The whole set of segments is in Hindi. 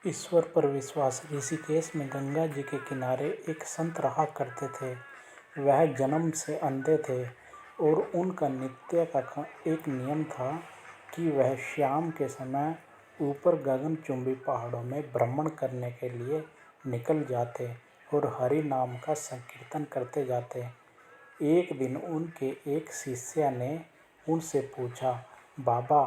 ईश्वर पर विश्वास। ऋषिकेश में गंगा जी के किनारे एक संत रहा करते थे। वह जन्म से अंधे थे और उनका नित्य का एक नियम था कि वह शाम के समय ऊपर गगनचुंबी पहाड़ों में भ्रमण करने के लिए निकल जाते और हरि नाम का संकीर्तन करते जाते। एक दिन उनके एक शिष्य ने उनसे पूछा, बाबा,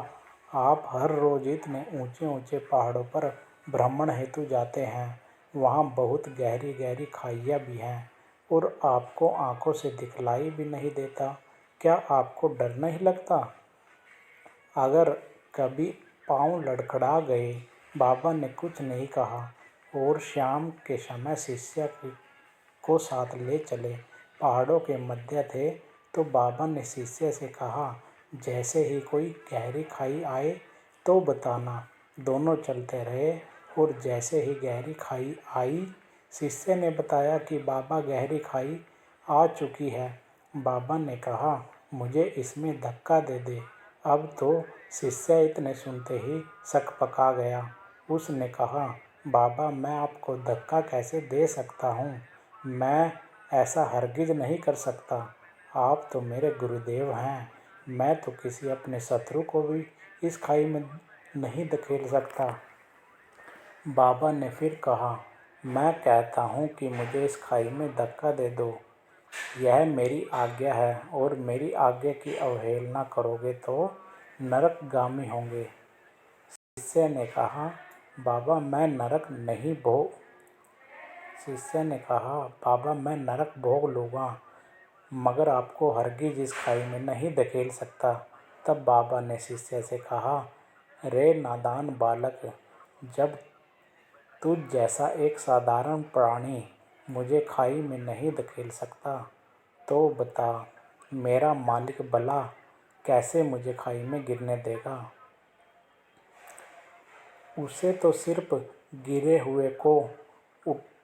आप हर रोज इतने ऊंचे ऊंचे पहाड़ों पर भ्रमण हेतु जाते हैं, वहाँ बहुत गहरी गहरी खाइयाँ भी हैं और आपको आंखों से दिखलाई भी नहीं देता, क्या आपको डर नहीं लगता? अगर कभी पाँव लड़खड़ा गए। बाबा ने कुछ नहीं कहा और शाम के समय शिष्य को साथ ले चले। पहाड़ों के मध्य थे तो बाबा ने शिष्य से कहा, जैसे ही कोई गहरी खाई आए तो बताना। दोनों चलते रहे और जैसे ही गहरी खाई आई, शिष्य ने बताया कि बाबा, गहरी खाई आ चुकी है। बाबा ने कहा, मुझे इसमें धक्का दे दे। अब तो शिष्य इतने सुनते ही सकपका गया। उसने कहा, बाबा, मैं आपको धक्का कैसे दे सकता हूँ? मैं ऐसा हरगिज नहीं कर सकता। आप तो मेरे गुरुदेव हैं। मैं तो किसी अपने शत्रु को भी इस खाई में नहीं धकेल सकता। बाबा ने फिर कहा, मैं कहता हूँ कि मुझे इस खाई में धक्का दे दो। यह मेरी आज्ञा है और मेरी आज्ञा की अवहेलना करोगे तो नरकगामी होंगे। शिष्य ने कहा, बाबा, मैं नरक भोग लूँगा, मगर आपको हरगिज इस खाई में नहीं धकेल सकता। तब बाबा ने शिष्य से कहा, रे नादान बालक, जब तुझ जैसा एक साधारण प्राणी मुझे खाई में नहीं धकेल सकता, तो बता, मेरा मालिक भला कैसे मुझे खाई में गिरने देगा? उसे तो सिर्फ गिरे हुए को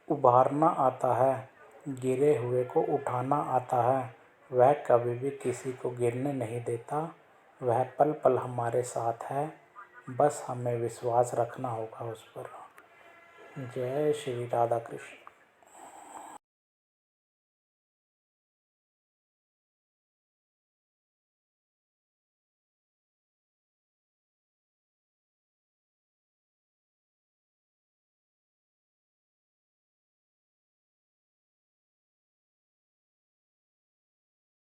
उभारना आता है, गिरे हुए को उठाना आता है। वह कभी भी किसी को गिरने नहीं देता। वह पल पल हमारे साथ है, बस हमें विश्वास रखना होगा उस पर। जय श्री राधा कृष्ण।